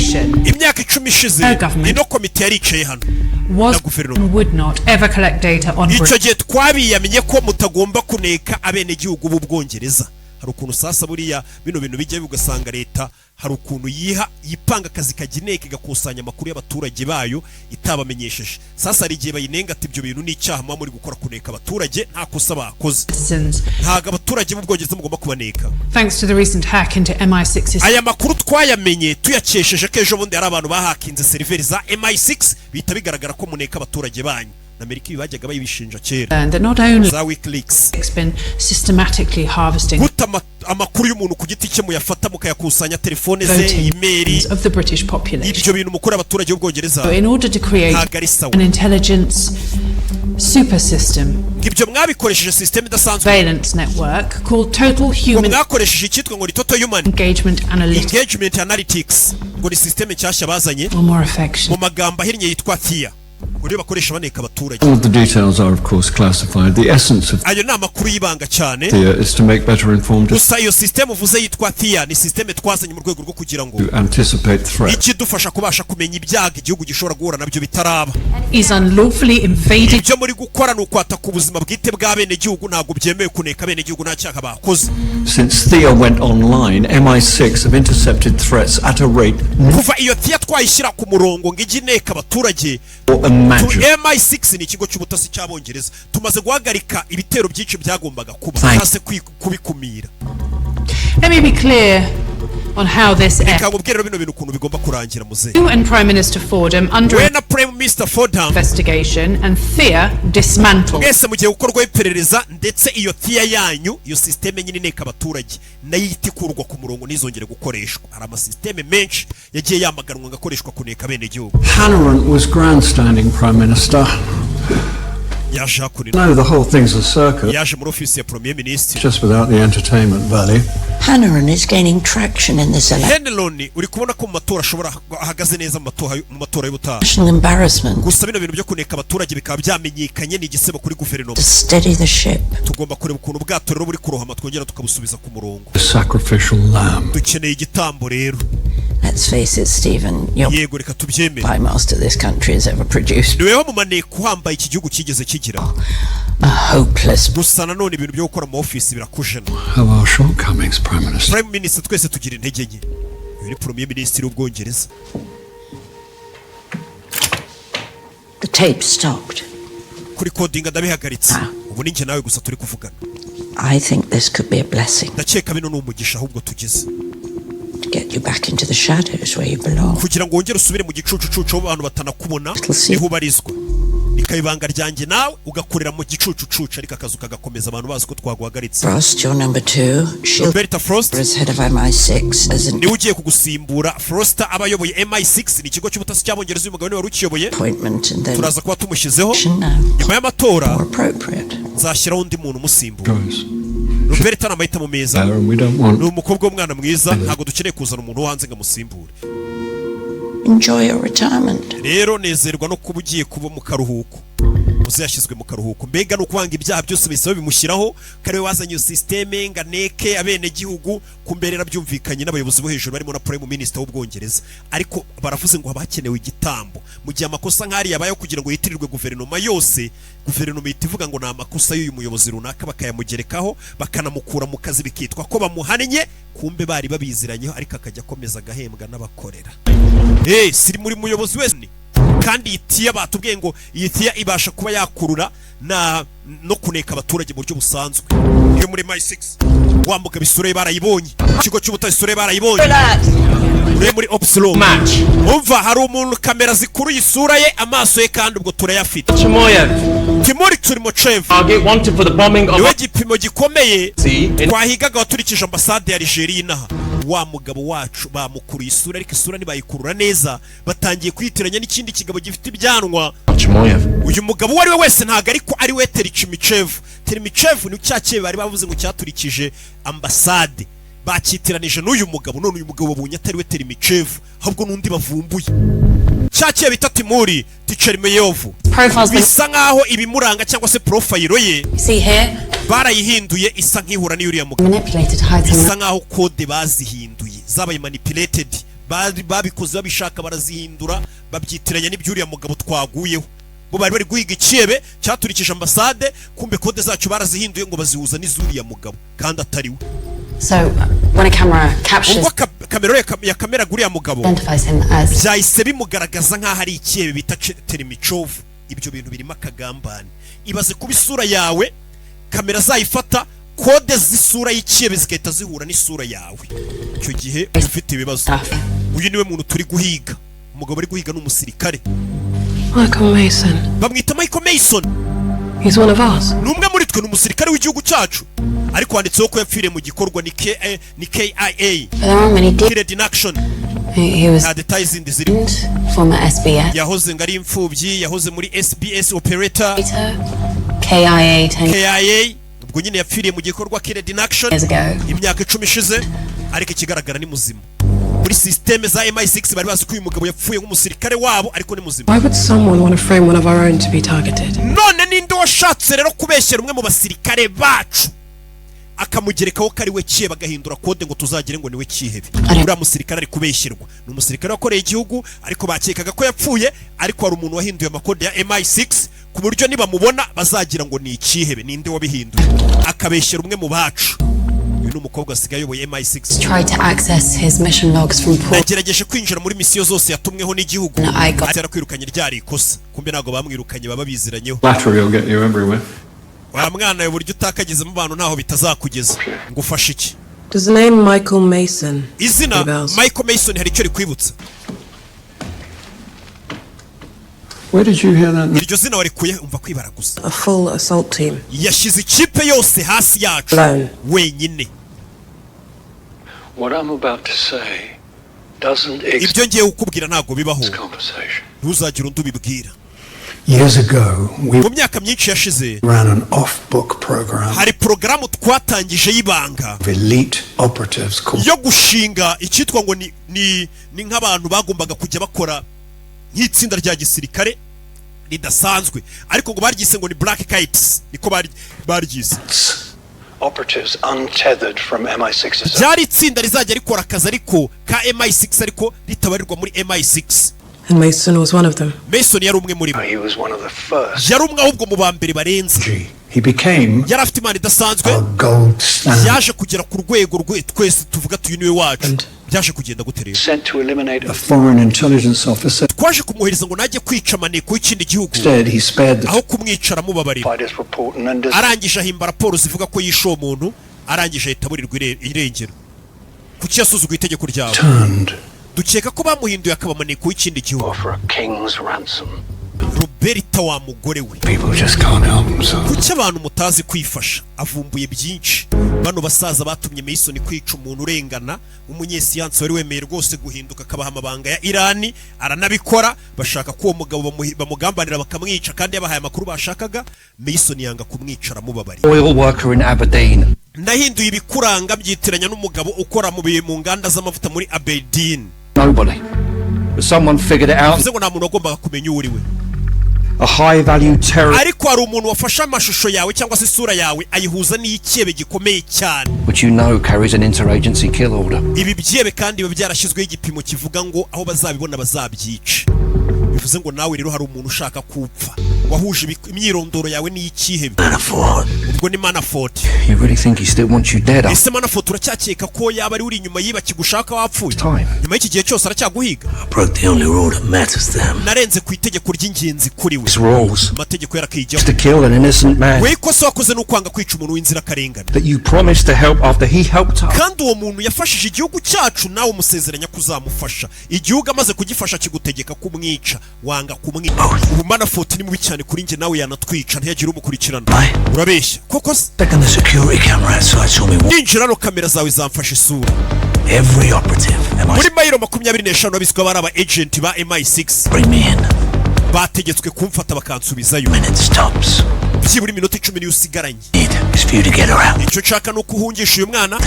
Commission, imyaka 10 ishize ino komite yaricaye hano would not ever collect data on icyo gihe twabiyamenye ko mutagomba kuneka abenegihugu b'Ubwongereza. Hari ukuntu sasa buriya bino bintu bijya bigasanga leta hari ukuntu yipanga akazi kagineke gakusanya amakuru y'abaturage bayo itabamenyesheje. Sasa hari igihe bayinenga ati ibyo bintu n'icyaha mwa muri gukora kuneka abaturage nta kosa bakoze. Ntago abaturage b'Ubwongereza mugomba kubaneka. Thanks to the recent hack into MI6 system. Aya makuru twayamenye tuyakesheje ko ejo bundi hari abantu bahakinze seriveri za MI6 bita bigaragara ko muneka abaturage banyu. Amerika bajyaga bayibishinja kera. And not only za WikiLeaks been systematically harvesting amakuru y'umuntu ku giti cye muyafata mukayakusanya telefone ze, email of the British population. Ibyo bintu mukora abaturage b'Ubwongereza. So in order to create an intelligence super system, ibyo mwabikoresheje system idasanzwe surveillance network called Total Human mwakoresheje icyitwa ngo ni Total Human Engagement Analytics ngo ni system cyashya bazanye mu magambo ahinnye yitwa THEA. Uri bakoresha baneka abaturage. All of the details are of course classified. The essence of ayo nama kuri yibanga cyane is to make better informed. Gusa iyo system uvuze yitwa THEA ni system twazanye mu rwego rwo kugira ngo anticipate threats. Ikidufasha kubasha kumenya ibyaga igihugu gishobora guhura nabyo bitaraba. Is unlawfully invaded. Ibyo muri gukora no kwata ku buzima bwite bw'abene gihugu ntago byemewe kuneka abene gihugu nta cyaka bakoze. Since THEA went online, MI6 have intercepted threats at a rate. Kuva iyo THEA twayishyira ku murongo ngigineka abaturage. MI6 ni ikigo cy'ubutasi cy'Abongereza tumaze guhagarika ibitero byinshi byagombaga kuba cyase kubikumira. Let me be clear on how this ekagubwira bino bintu kuntu bigomba kurangira muze. You and Prime Minister Fordham under Prime Minister Fordham investigation and THEA dismantled. Mwese mugiye gukorwa iperereza ndetse iyo THEA yanyu iyo systeme nyine neka abaturage nayitikurwa ku murongo nizongere gukoreshwa. Hari ama systeme menshi yagiye yamaganwa ngakoreshwa kuneka bene gihugu. Hannahan was grandstanding Prime Minister. No, the whole thing's a circus. Just without the entertainment value. Hannahan is gaining traction in this election. National embarrassment. To steady the ship. The sacrificial lamb. Let's face it, Stephen, you're Prime Minister this country has ever produced. A hopeless. Have our shortcomings, Prime Minister. Prime Minister twese tugira intege nke. Uyu ni Premier Minister w'Ubwongereza. The tape stopped. Kuri coding ndabihagaritse. Ubu ninjye nawe gusa turi kuvugana. I think this could be a blessing. Ndakeka bino n'umugisha ahubwo tugize. To get you back into the shadows where you belong. Kugira ngo wongere usubire mu gicucucucu abantu batanakubona niho ubarizwa. Ikayibanga ryanjye nawe ugakorera mu gicucucucu ariko akazu kagakomeza abantu bazi ko twaguhagaritse. Frost, your number 2. Roberta Frost as head of MI6 ni ugiye kugusimbura. Frost abayoboye MI6 ni ikigo cy'ubutasi cy'Abongereza uyu mugabo ni wari ukiyoboye. Turaza kuba tumushyizeho nyuma y'amatora nzashyiraho undi muntu umusimbura. Roberta namahitamo meza ni umukobwa w'umwana mwiza ntago dukeneye kuzana umuntu hanze ngo amusimbure. Enjoy your retirement. Rero nezerwa no kuba ugiye kuba mu karuhuko. Muze yashyizwe mu karuhuko. Mbega no kwanga ibyaha byose bisaba bimushyiraho kare wazanye iyo systeme nganeke abene gihugu kumberera byumvikanye n'abayobozi bo hejuru barimo na Prime Minister w'Ubwongereza. Ariko baravuze ngo habakenewe igitambo. Mu gihe amakosa nk'ari yabayo kugira ngo yitirirwe guverinoma yose, guverinoma itivuga ngo na amakosa y'uyu muyobozi runaka bakayamugerekaho bakanamukura mu kazi bikitwa ko bamuhannye kumbe bari babiziranyeho ariko akajya akomeza gahembwa n'abakorera. Siri muri muyobozi wese kandi THEA batubwiye ngo iyi THEA ibasha kuba yakurura no kuneka abaturage mu buryo busanzwe. Iyo muri MI6 wambuka bisure barayibonye, ikigo cy'ubutasi barayibonye. Muri Opsilon umva hari umuntu kamera zikuru yisura ye amaso ye kandi ubwo turayafite. Timur Turimochev wanted for the bombing of igipimo gikomeye twahigaga waturikije ambasade ya Algeria inaha. Wa mugabo wacu bamukuru isura ariko isura nibayikurura neza batangiye kwitiranya n'ikindi kigabo gifite ibyanwa. Uyu mugabo wari we wese ntago ariko ari we Terimichev. Terimichev ni cyakeye bari bavuze ngo cyaturikije ambasade bakitiranije n'uyu mugabo none uyu mugabo babonye atari we Terimichev ahubwo n'undi bavumbuye. Cyakeye bita Timuri Tichermeyovu bisa nkaho ibimuranga cyangwa se profile ye barayihinduye isa nk'ihura n'iyuriya mugabo. Bisa nkaho code bazihinduye zabaye manipulated babikoze babishaka barazihindura babyitiranya n'ibyuriya mugabo twaguyeho bo bari guhiga icyebe cyaturikije ambasade kumbe kode zacu barazihinduye ngo bazihuza n'izuriya mugabo kandi atari we. So when a camera captures ya kamera guriya mugabo byahise bimugaragaza nk'aho ari icyebe bita Teremichov. Ibyo bintu birimo akagambane. Ibaze kuba isura yawe kamera zayifata kode z'isura y'icyebe zigahita zihura n'isura yawe. Icyo gihe ufite ibibazo. Uyu niwe muntu turi guhiga. Umugabo ari guhiga n'umusirikare. Michael Mason. Bamwita Michael Mason. He's one of us. Numwe muri twe n'umusirikare w'igihugu cyacu. Ariko wanditseho ko yapfiriye mu gikorwa ni KIA. Killed in action. He was former SBS. Yahoze ngari imfubyi, yahoze muri SBS operator. KIA. Ubwo nyine yapfiriye mu gikorwa Killed in action. Imyaka 10 ishize ariko ikigaragara ni muzima. Muri systeme za MI6 bari bazi ko uyu mugabo yapfuye nk'umusirikare wabo ariko ni muzima. Why would someone want to frame one of our own to be targeted? None ninde washatse rero kubeshyera umwe mu basirikare bacu akamugerekaho kari we kiye bagahindura kode ngo tuzagire ngo niwe kihebe. Uriya musirikare ari kubeshyirwa ni umusirikare wakoreye igihugu ariko bakekaga ko yapfuye ariko hari umuntu wahinduye amakode ya MI6 ku buryo niba mubona bazagira ngo ni ikihebe. Ninde wabihinduye akabeshyera umwe mu bacu. Uyu numukobwa asigaye yoboye MI6. Tried to access his mission logs from Paul. Nagerageje kwinjira muri misiyo zose yatumweho n'igihugu. Atera kwirukanye ryari ikosa. Kumbe nago bamwirukanye baba biziranyeho. Battery will get you everywhere. Wa mwana yo buryo utakagize mu bantu naho bitazakugeza. Ngufasha iki? Does the name Michael Mason? Izina Michael Mason hari icyo rikwibutsa. Where did you hear that? Iryo zina warikuye umva kwibara gusa. A full assault team. Yashize ikipe yose hasi yacu. Wenyine. What I'm about to say doesn't exist. Ibyo ngiye ukubwira ntago bibaho. Ntuzagira undi ubibwira. Years ago, mu myaka myinshi yashize ran an off-book program. Hari programu twatangije y'ibanga. Elite operatives yo gushinga icyitwa ngo ni nk'abantu bagombaga kujya bakora nk'itsinda rya gisirikare ridasanzwe ariko ngo baryise ngo ni Black Kites niko baryise. Operatives untethered from MI6. Byari itsinda rizajya rikora akazi ariko ka MI6 ariko ritabarirwa muri MI6. And Mason was one of them. Mason yari umwe muri bo. He was one of the first. Yari umwe ahubwo mu bambere barenze. He became yari afite imana idasanzwe. Yaje kugera ku rwego rwe twese tuvuga tuyu niwe wacu. Byaje kugenda guterera. Sent to eliminate a foreign intelligence officer. Twaje kumwohereza ngo najye kwica maneko y'ikindi gihugu. He spared aho kumwicara mubabarira. Arangije ahimba raporo zivuga ko yishe umuntu, arangije ahitaburirwa irengero. Kuki yasuzuguye itegeko ryawe? Dukeka ko bamuhinduye akaba maneko y'ikindi gihugu. Roberta wa mugore we. Kuki abantu mutazi kwifasha avumbuye byinshi. Bano basaza batumye Mason kwica umuntu urengana umunyesiyansi wari wemeye rwose guhinduka akabaha amabanga ya Irani aranabikora bashaka ko uwo mugabo bamugambanira bakamwica kandi yabahaye amakuru bashakaga. Mason yanga kumwicara mubabari. Oil worker in Aberdeen. Ndahinduye ibikuranga byitiranya n'umugabo ukora mu nganda z'amavuta muri Aberdeen. Nobody. But someone figured it out. Ngo nta muntu agomba kumenya uri we. A high value terrorist. Ariko hari umuntu wafasha amashusho yawe cyangwa se isura yawe ayihuza n'icyebe gikomeye cyane. Which you know carries an interagency kill order. Ibi byebe kandi biba byarashyizweho igipimo kivuga ngo aho bazabibona bazabyica. Bivuze ngo nawe rero hari umuntu ushaka kupfa. Wahuje imyirondoro yawe n'iy'ikihebe. Ubwo ni Manafort. You really think he still wants you dead? Ese Manafort uracyakeka ko yaba ari uri inyuma yiba kigushaka wapfuye? Nyuma y'iki gihe cyose aracyaguhiga. Narenze ku itegeko ry'ingenzi kuri we. Amategeko yarakijyaho. To kill an innocent man. We ko wakoze no kwanga kwica umuntu w'inzira karengana. That you promised to help after he helped us. Kandi uwo muntu yafashije igihugu cyacu nawe umusezeranya kuzamufasha. Igihugu amaze kugifasha kigutegeka kumwica wanga kumwica. Ubu Manafort ni mubi cyane kuri nge nawe yanatwica ntiyagira umukurikirana. Urabeshya koko se? Ninjira no kamera zawe zamfashe isura. Every operative. Muri mayiro 25 abiswa bari aba agent ba MI6. Bring me in. Bategetswe kumfata bakansubizayo. Byibura iminota 10 niyo usigaranye. Icyo nshaka no kuhungisha uyu mwana